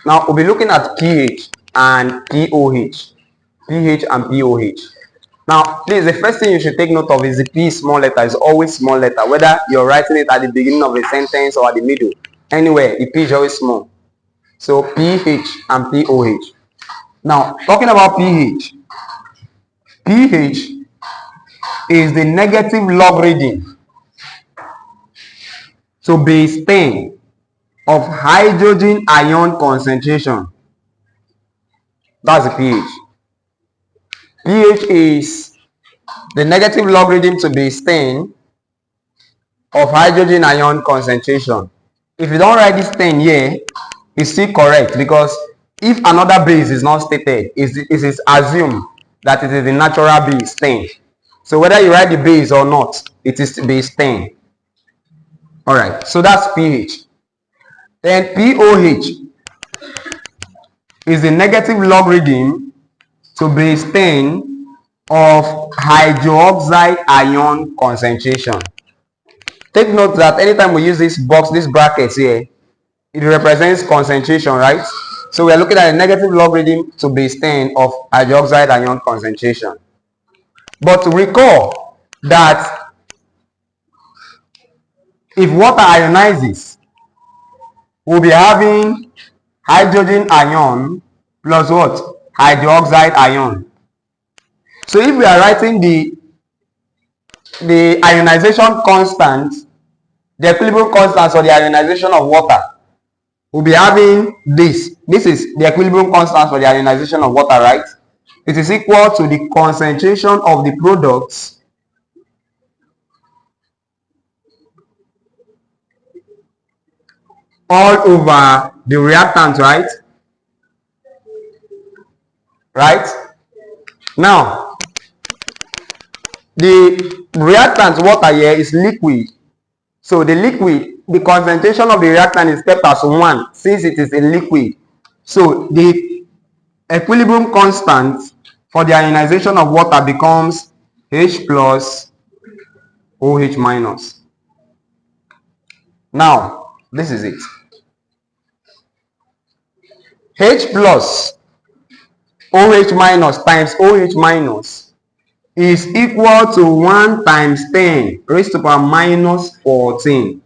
Now we'll be looking at pH and pOH. pH and pOH. Now, please, the first thing you should take note of is the P small letter is always small letter. Whether you're writing it at the beginning of a sentence or at the middle, anywhere, the P is always small. So pH and pOH. Now, talking about pH. pH is the negative logarithm to base 10 of hydrogen ion concentration. That's the pH. pH is the negative logarithm to base 10 of hydrogen ion concentration. If you don't write this 10 here, it's still correct, because if another base is not stated, it is assumed that it is the natural base 10. So whether you write the base or not, it is base 10. Alright, so that's pH. Then pOH is the negative logarithm to base 10 of hydroxide ion concentration. Take note that anytime we use this box, this brackets here, it represents concentration, right? So we are looking at a negative logarithm to base 10 of hydroxide ion concentration. But recall that if water ionizes, we'll be having hydrogen ion plus what? Hydroxide ion. So if we are writing the ionization constant, the equilibrium constant for the ionization of water, we'll be having this. This is the equilibrium constant for the ionization of water, right? It is equal to the concentration of the products all over the reactant, right? Right? Now, the reactant water here is liquid. So the liquid, the concentration of the reactant is kept as 1 since it is a liquid. So the equilibrium constant for the ionization of water becomes H plus OH minus. Now, this is it. H plus OH minus times OH minus is equal to 1 times 10 raised to power minus 14.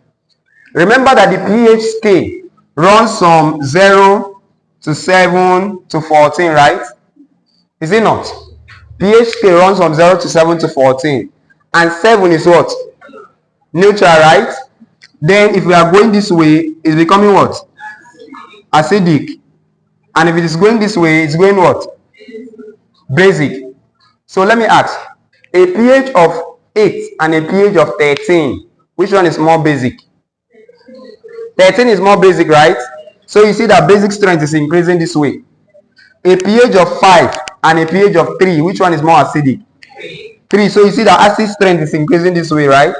Remember that the pH scale runs from 0 to 7 to 14, right? Is it not? pH scale runs from 0 to 7 to 14. And 7 is what? Neutral, right? Then if we are going this way, it's becoming what? Acidic. And if it is going this way, it's going what? Basic. So let me ask, a pH of 8 and a pH of 13, which one is more basic? 13 is more basic, right? So you see that basic strength is increasing this way. A pH of 5 and a pH of 3, which one is more acidic? 3. So you see that acid strength is increasing this way, right?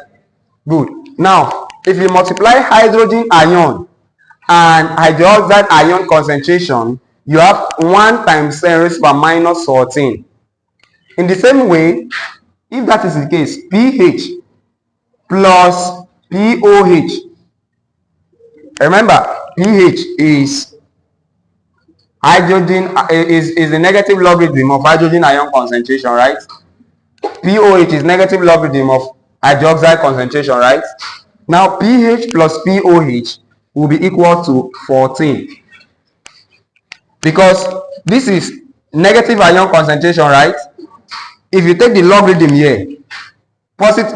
Good. Now, if you multiply hydrogen ion and hydroxide ion concentration, you have 1 times 10 raised to power minus 14. In the same way, if that is the case, pH plus pOH. Remember, pH is hydrogen is the negative logarithm of hydrogen ion concentration, right? pOH is negative logarithm of hydroxide concentration, right? Now pH plus pOH will be equal to 14, because this is negative ion concentration, right? If you take the logarithm here,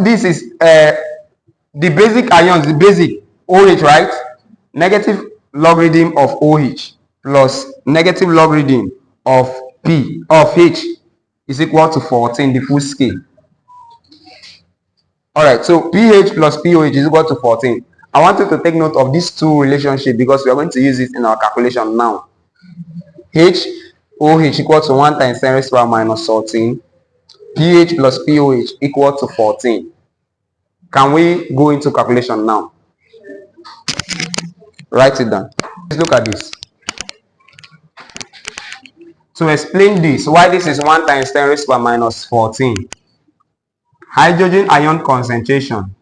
this is the basic ions, the basic OH, right? Negative logarithm of OH plus negative logarithm of H is equal to 14, the full scale. Alright, so pH plus pOH is equal to 14. I want you to take note of these two relationships because we are going to use it in our calculation now. OH equal to 1 times 10 raised to power minus 14. pH plus pOH equal to 14. Can we go into calculation now? Write it down. Let's look at this. To explain this, why this is 1 times 10 raised to power minus 14. Hydrogen ion concentration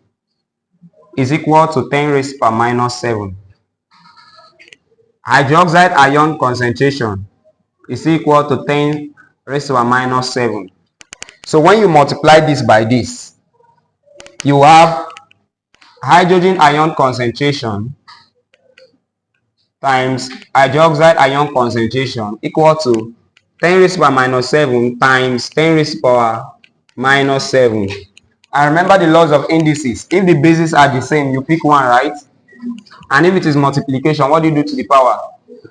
is equal to 10 raised to power minus 7. hydroxide ion concentration is equal to 10 raised to the minus 7. So when you multiply this by this, you have hydrogen ion concentration times hydroxide ion concentration equal to 10 raised to the minus 7 times 10 raised to the power minus 7. And remember the laws of indices. If the bases are the same, you pick one, right? And if it is multiplication, what do you do to the power?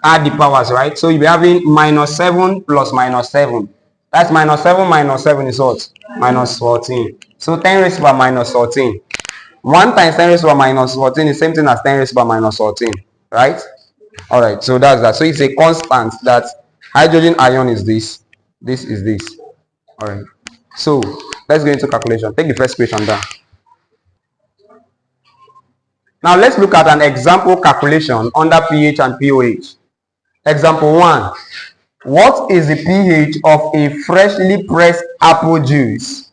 Add the powers, right? So you'll be having minus 7 plus minus 7. That's minus 7 minus 7 is what? Minus 14. So 10 raised to the minus 14. 1 times 10 raised to the minus 14 is the same thing as 10 raised to the minus 14, right? Alright, so that's that. So it's a constant that hydrogen ion is this is this. Alright, so let's go into calculation. Take the first question down. Now let's look at an example calculation under pH and pOH. Example 1. What is the pH of a freshly pressed apple juice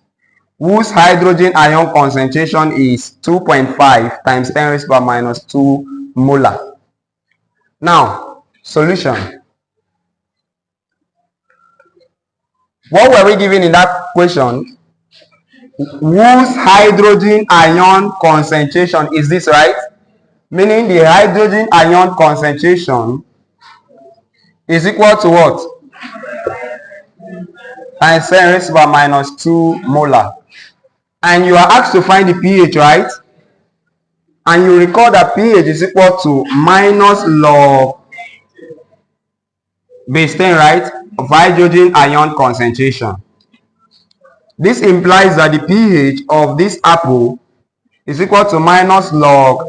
whose hydrogen ion concentration is 2.5 times 10 raised to the minus 2 molar? Now, solution. What were we given in that question? Whose hydrogen ion concentration is this, right? Meaning the hydrogen ion concentration is equal to what? Times 10 raised to the minus 2 molar. And you are asked to find the pH, right? And you recall that pH is equal to minus log base 10, right, of hydrogen ion concentration. This implies that the pH of this apple is equal to minus log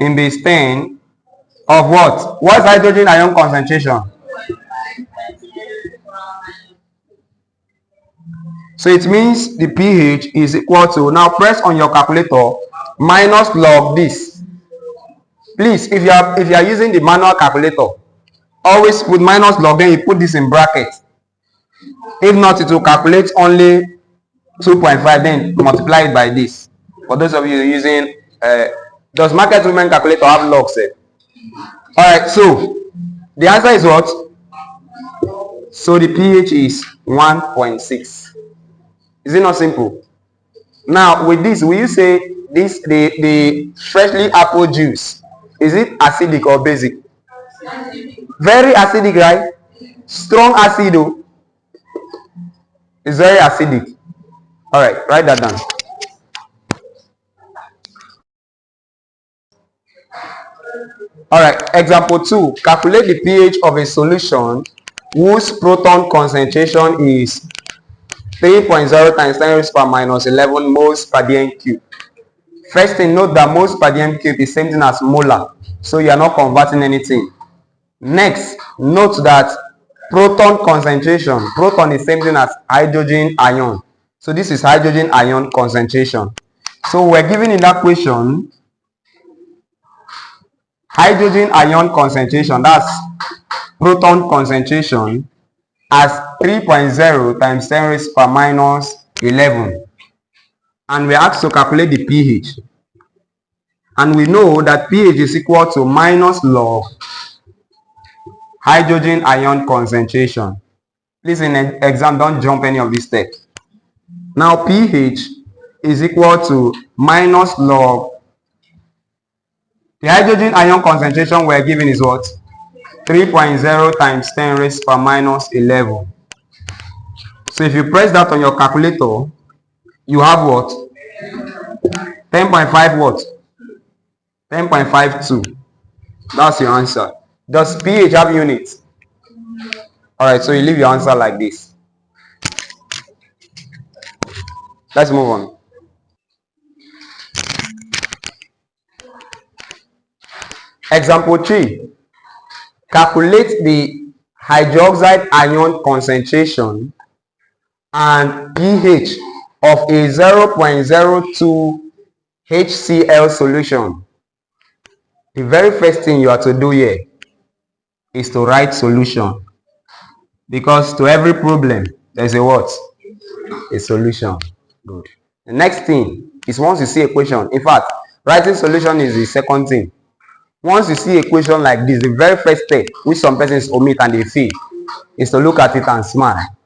in base 10 of what? What's hydrogen ion concentration? So it means the pH is equal to, now press on your calculator, minus log this. Please, if you are using the manual calculator, always put minus log, then you put this in bracket. If not, it will calculate only 2.5, then multiply it by this. For those of you using, does market women calculator have log set? Alright, so the answer is what? So the pH is 1.6. Is it not simple? Now with this, will you say this the freshly apple juice, is it acidic or basic? Very acidic, right? Strong acid though. It's very acidic. Alright, write that down. Alright, example 2. Calculate the pH of a solution whose proton concentration is 3.0 times 10 raised to the minus 11 moles per dm cube. First thing, note that moles per dm cube is same thing as molar, so you are not converting anything. Next, note that proton concentration, proton is same thing as hydrogen ion, so this is hydrogen ion concentration. So we're given in that question hydrogen ion concentration, that's proton concentration, as 3.0 times 10 raised to the minus 11. And we're asked to calculate the pH. And we know that pH is equal to minus log hydrogen ion concentration. Please, in an exam, don't jump any of these steps. Now pH is equal to minus log. The hydrogen ion concentration we're given is what? 3.0 times 10 raised to the minus 11. So if you press that on your calculator, you have what? 10.5 what? 10.52. That's your answer. Does pH have units? Alright, so you leave your answer like this. Let's move on. Example 3. Calculate the hydroxide ion concentration and pH of a 0.02 HCl solution. The very first thing you have to do here is to write solution, because to every problem there's a what? A solution. Good. The next thing is, once you see a question, in fact, writing solution is the second thing. Once you see a question like this, the very first step, which some persons omit and they fail, is to look at it and smile,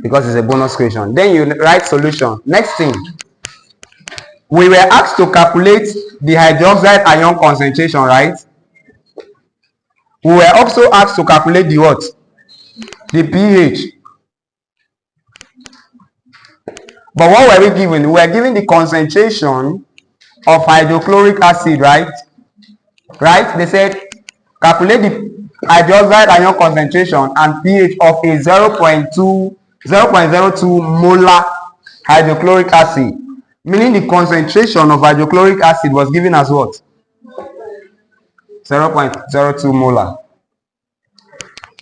because it's a bonus question. Then you write solution. Next thing, we were asked to calculate the hydroxide ion concentration, right? We were also asked to calculate the what? The pH. But what were we given? We were given the concentration of hydrochloric acid, right? Right? They said calculate the hydroxide ion concentration and pH of a 0.02 molar hydrochloric acid, meaning the concentration of hydrochloric acid was given as what? 0.02 molar.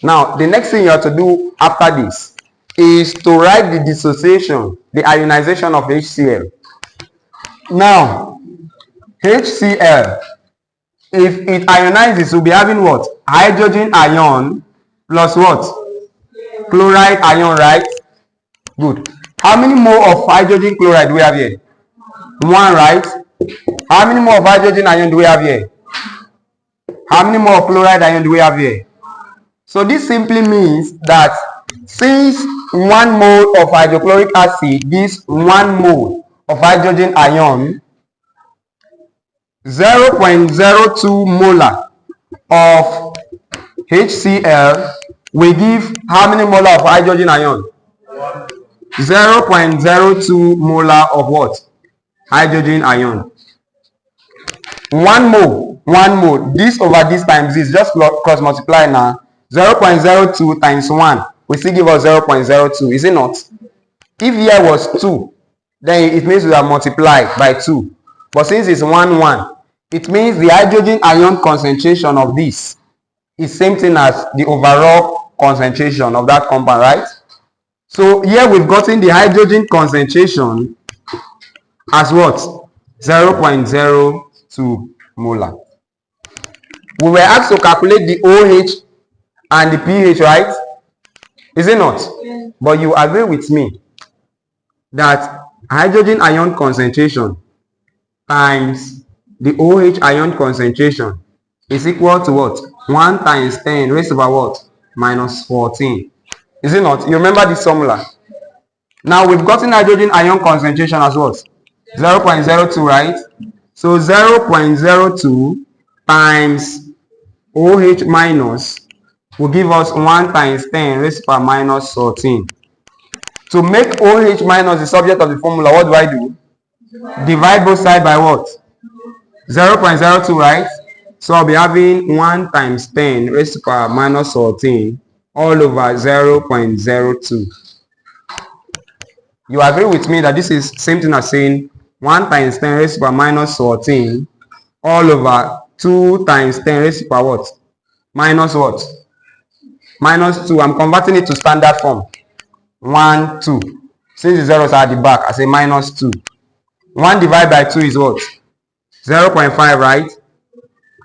Now, the next thing you have to do after this is to write the dissociation, the ionization of HCl. Now, HCl, if it ionizes, we'll be having what? Hydrogen ion plus what? Chloride ion, right? Good. How many more of hydrogen chloride do we have here? 1, right? How many more of hydrogen ion do we have here? How many more of chloride ion do we have here? So this simply means that since 1 mole of hydrochloric acid gives 1 mole of hydrogen ion, 0.02 molar of HCl will give how many molar of hydrogen ion? 0.02 molar of what? Hydrogen ion. 1 mole. This over this times this, just cross multiply now. 0.02 times 1 will still give us 0.02, is it not? If here was 2, then it means we have multiplied by 2. But since it's 1, it means the hydrogen ion concentration of this is same thing as the overall concentration of that compound, right? So here we've gotten the hydrogen concentration as what? 0.02 molar. We were asked to calculate the OH and the pH, right? Is it not? Yes. But you agree with me that hydrogen ion concentration times the OH ion concentration is equal to what? 1 times 10 raised to what? Minus 14. Is it not? You remember this formula? Now we've gotten hydrogen ion concentration as what? 0.02, right? So 0.02 times OH minus will give us 1 times 10 raised to minus 14. To make OH minus the subject of the formula, what do I do? Divide both sides by what? 0.02, right? So I'll be having 1 times 10 raised to minus 14 all over 0.02. You agree with me that this is same thing as saying 1 times 10 raised to minus 14 all over 2 times 10 raised to what? Minus what? Minus 2. I'm converting it to standard form. 1, 2. Since the zeros are at the back, I say minus 2. 1 divided by 2 is what? 0.5, right?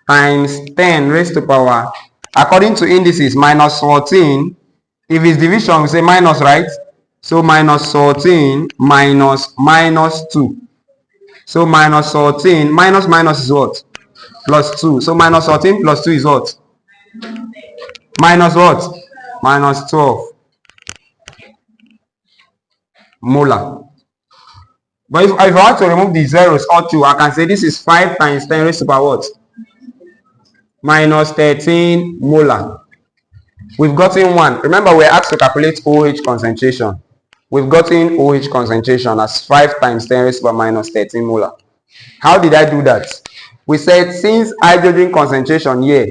Times 10 raised to power. According to indices, minus 14. If it's division, we say minus, right? So minus 14 minus 2. So minus 14 minus is what? Plus 2. So minus 14 plus 2 is what? Minus what? Minus 12 molar. But if I want to remove the zeros or 2, I can say this is 5 times 10 raised to what? Minus 13 molar. We've gotten 1. Remember, we're asked to calculate OH concentration. We've gotten OH concentration as 5 times 10 raised to minus 13 molar. How did I do that? We said since hydrogen concentration here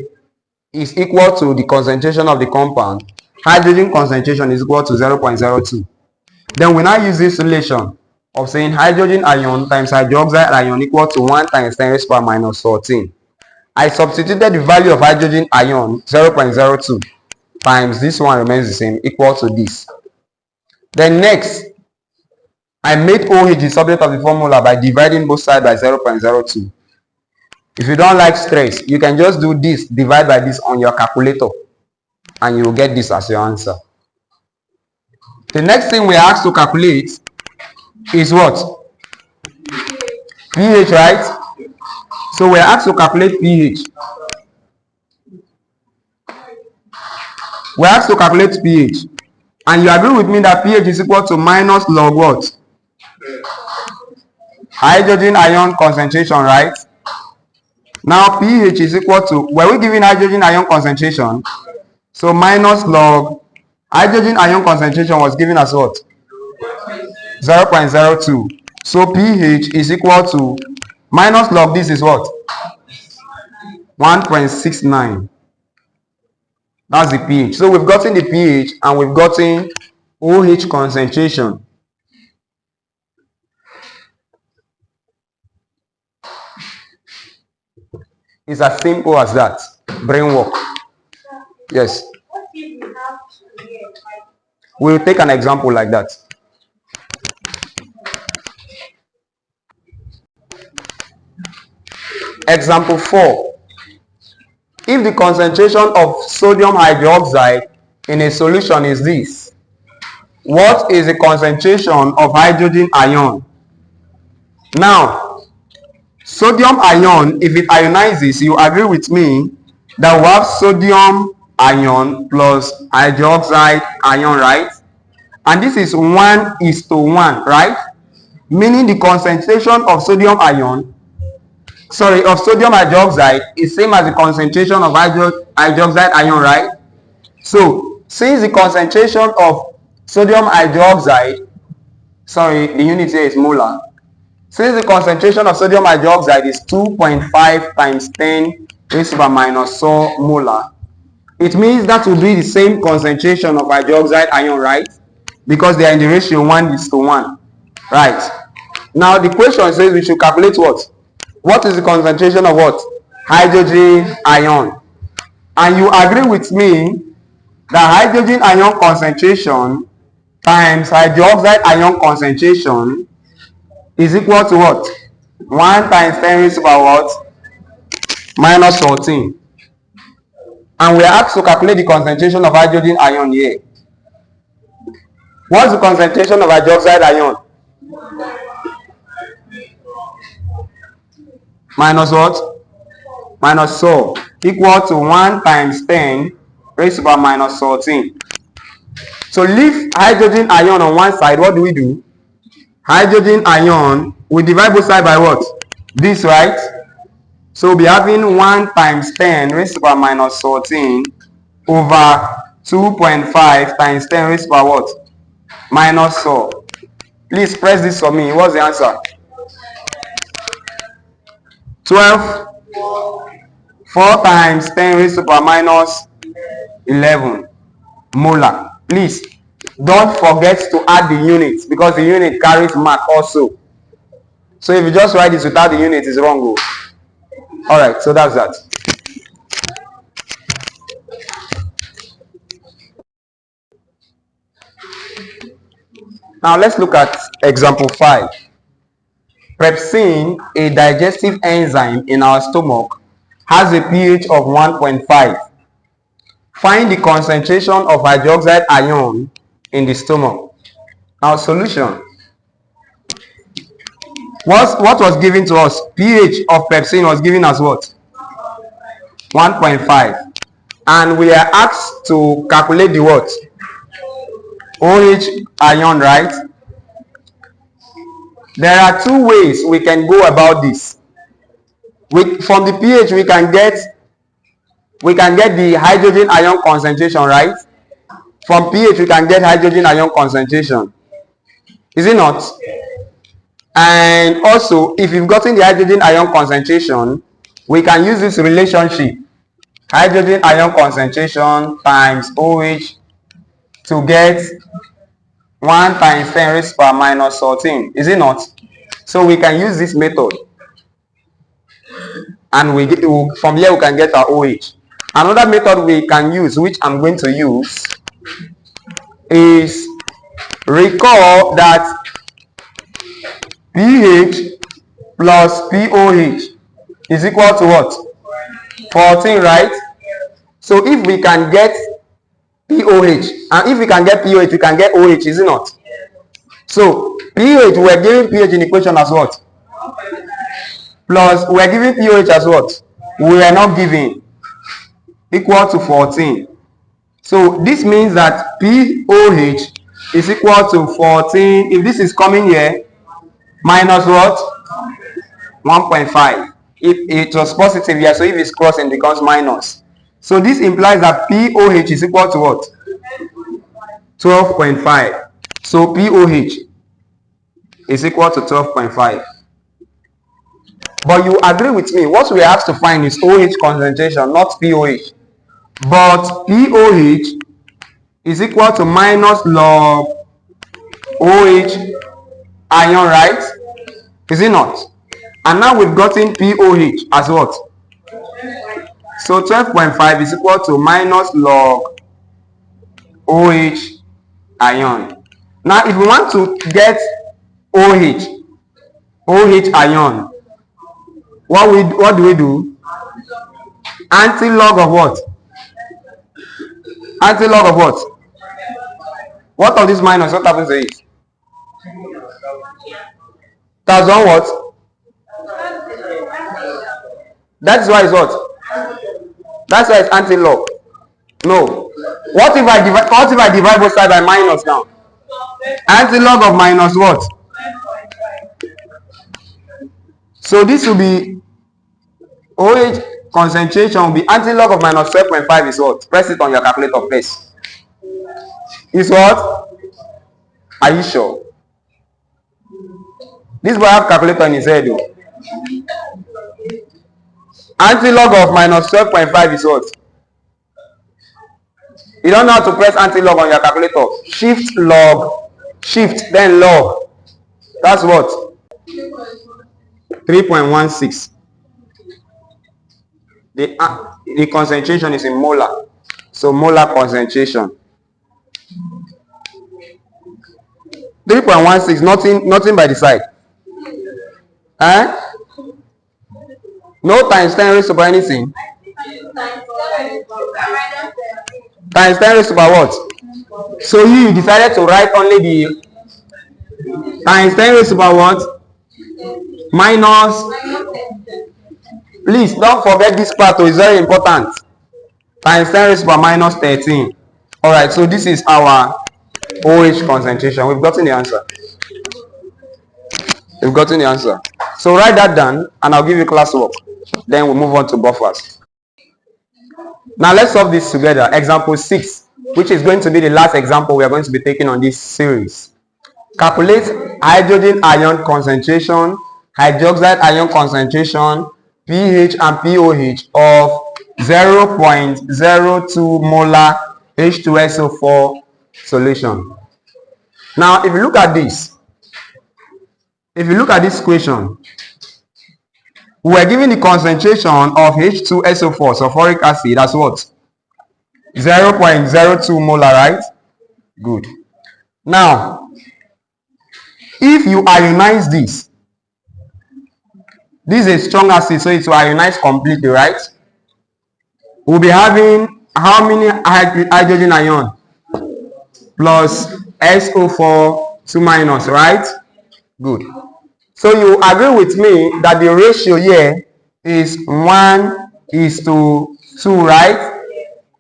is equal to the concentration of the compound, hydrogen concentration is equal to 0.02. Then we now use this relation of saying hydrogen ion times hydroxide ion equal to 1 times 10 raised to minus 14. I substituted the value of hydrogen ion 0.02 times this one remains the same, equal to this. Then next, I made OH the subject of the formula by dividing both sides by 0.02. If you don't like stress, you can just do this, divide by this on your calculator, and you will get this as your answer. The next thing we are asked to calculate is what? pH, right? So we're asked to calculate pH. We're asked to calculate pH. And you agree with me that pH is equal to minus log what? Hydrogen ion concentration, right? Now pH is equal to, were we given hydrogen ion concentration? So minus log, hydrogen ion concentration was given as what? 0.02. So pH is equal to, minus log this is what? 1.69. That's the pH. So we've gotten the pH and we've gotten OH concentration. It's as simple as that. Brain work. Yes. We'll take an example like that. Example 4. If the concentration of sodium hydroxide in a solution is this, what is the concentration of hydrogen ion? Now, sodium ion, if it ionizes, you agree with me that we have sodium ion plus hydroxide ion, right? And this is 1:1, right? Meaning the concentration of sodium ion, of sodium hydroxide is same as the concentration of hydroxide ion, right? So, since the concentration of sodium hydroxide, the unit here is molar. Since the concentration of sodium hydroxide is 2.5 times 10 raised to the minus 4 molar, it means that will be the same concentration of hydroxide ion, right? Because they are in the ratio 1:1, right? Now the question says we should calculate what? What is the concentration of what? Hydrogen ion. And you agree with me that hydrogen ion concentration times hydroxide ion concentration is equal to what? 1 times 10 raised to the what? Minus 14. And we are asked to calculate the concentration of hydrogen ion here. What's the concentration of hydroxide ion? Minus what? Minus 4 equal to 1 times 10 raised to the minus 14. So leave hydrogen ion on one side. What do? Hydrogen ion, we divide both sides by what? This, right? So we'll be having 1 times 10 raised to the minus 14 over 2.5 times 10 raised to the what? Minus 4. Please press this for me. What's the answer? 12. 4 times 10 raised to the minus 11 molar. Please don't forget to add the units because the unit carries mark also. So if you just write this without the unit, it's wrong. Alright, so that's that. Now let's look at example 5. Pepsin, a digestive enzyme in our stomach, has a pH of 1.5. Find the concentration of hydroxide ion in the stomach. Now solution. What was given to us? pH of pepsin was given as what? 1.5. And we are asked to calculate the what? OH ion, right? There are two ways we can go about this. From the pH we can get the hydrogen ion concentration, right? From pH we can get hydrogen ion concentration. Is it not? And also, if you've gotten the hydrogen ion concentration, we can use this relationship. Hydrogen ion concentration times OH to get 1 times 10 raised to the minus 14. Is it not? So we can use this method. And from here we can get our OH. Another method we can use, which I'm going to use, is recall that pH plus pOH is equal to what? 14, right? So if we can get pOH, and if we can get pOH, we can get OH, is it not? So pH, we're giving pH in equation as what? plus we are giving pOH as what? We are not giving, equal to 14. So this means that pOH is equal to 14. If this is coming here, minus what? 1.5. If it was positive here, so if it's crossing, it becomes minus. So this implies that pOH is equal to what? 12.5. So pOH is equal to 12.5. But you agree with me, what we have to find is OH concentration, not pOH. But pOH is equal to minus log OH ion, right? Is it not? And now we've gotten pOH as what? So 12.5 is equal to minus log OH ion. Now if we want to get OH ion, what do we do? Anti-log of what? Anti-log of what? What of this minus? What happens to it? That's one what? That's why it's what? That's why it's anti-log. No. What if I divide both sides by minus now? Anti-log of minus what? So this will be OH concentration will be anti-log of minus 12.5 is what? Press it on your calculator first. Is what? Are you sure? This boy have calculator in his head though. Anti-log of minus 12.5 is what? You don't know how to press anti-log on your calculator. Shift log, shift, then log. That's what? 3.16. The concentration is in molar. So molar concentration. 3.16, nothing by the side. No times 10 raised to power anything. Times 10 raised to power what? So you decided to write only the times 10 raised to power what? Minus. Please don't forget this part, it's very important. Times 10 raised to power minus 13. Alright, so this is our OH concentration. We've gotten the answer. We've gotten the answer. So write that down and I'll give you classwork. Then we'll move on to buffers. Now let's solve this together. Example 6, which is going to be the last example we are going to be taking on this series. Calculate hydrogen ion concentration, hydroxide ion concentration, pH and pOH of 0.02 molar H2SO4 solution. Now if you look at this, equation, we are given the concentration of H2SO4, sulfuric acid, as what? 0.02 molar, right? Good. Now, if you ionize this is a strong acid, so it will ionize completely, right? We'll be having how many hydrogen ion? Plus SO4, 2 minus, right? Good. So you agree with me that the ratio here is 1:2, right?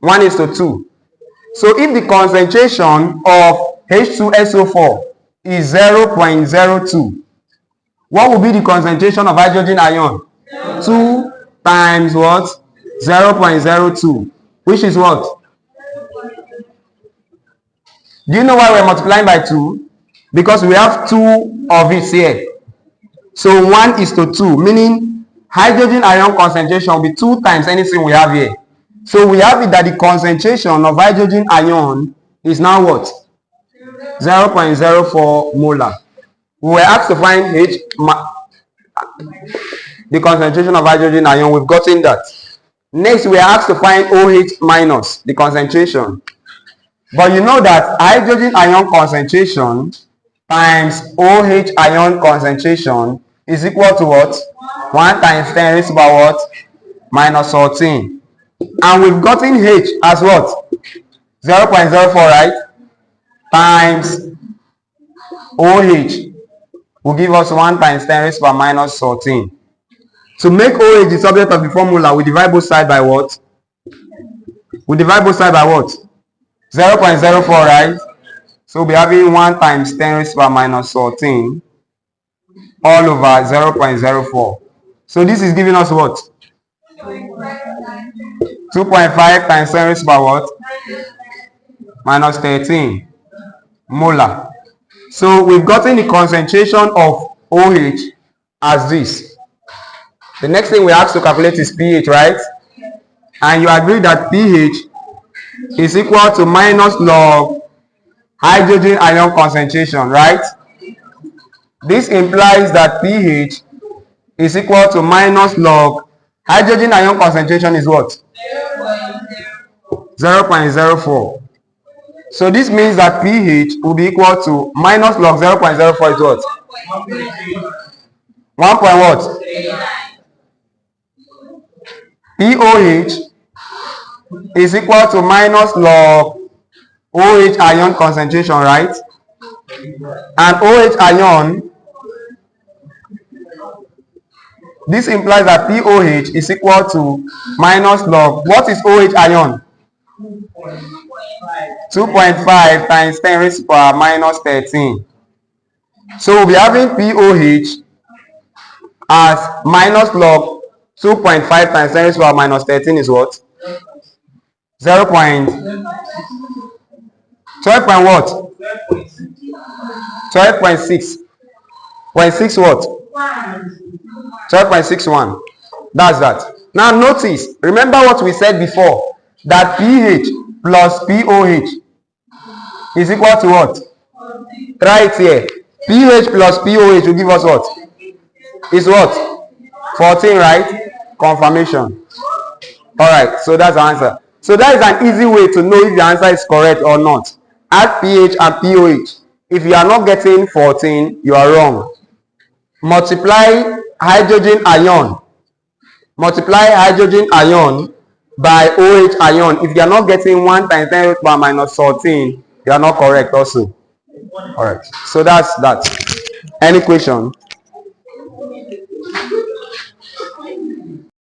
1:2. So if the concentration of H2SO4 is 0.02, what will be the concentration of hydrogen ion? 2 times what? 0.02, which is what? Do you know why we're multiplying by 2? Because we have 2 of it here. So 1:2, meaning hydrogen ion concentration will be 2 times anything we have here. So we have it that the concentration of hydrogen ion is now what? 0.04 molar. We were asked to find the concentration of hydrogen ion. We've gotten that. Next, we are asked to find OH minus, the concentration. But you know that hydrogen ion concentration times OH ion concentration is equal to what? 1 times 10 raised to the power what? Minus 14. And we've gotten H as what? 0.04, right? Times OH will give us 1 times 10 raised to the power minus 14. To make OH the subject of the formula, we divide both sides by what? We divide both sides by what? 0.04, right? So we'll be having 1 times 10 raised to the power minus 14 all over 0.04. So this is giving us what? 2.5 times 10 raised to the power what? Minus 13 molar. So we've gotten the concentration of OH as this. The next thing we have to calculate is pH, right? And you agree that pH is equal to minus log hydrogen ion concentration, right? This implies that pH is equal to minus log hydrogen ion concentration is what? 0.04. So this means that pH will be equal to minus log 0.04 is what? 1 point what? pOH is equal to minus log OH ion concentration, right? And OH ion, this implies that pOH is equal to minus log, what is OH ion? 2.5 times 10 raised to the power minus 13. So we'll be having pOH as minus log 2.5 times 10 raised to the power minus 13 is what? 12 point what? 12.6. 0.6 what? 12.61. That's that. Now notice, remember what we said before, that pH plus pOH is equal to what? Try it here. pH plus pOH will give us what? Is what? 14, right? Confirmation. Alright, so that's the answer. So that is an easy way to know if the answer is correct or not. Add pH and pOH. If you are not getting 14, you are wrong. Multiply hydrogen ion. Multiply hydrogen ion by OH ion. If you are not getting 1 times 10 raised to the power minus 14, you are not correct also. Alright, so that's that. Any question?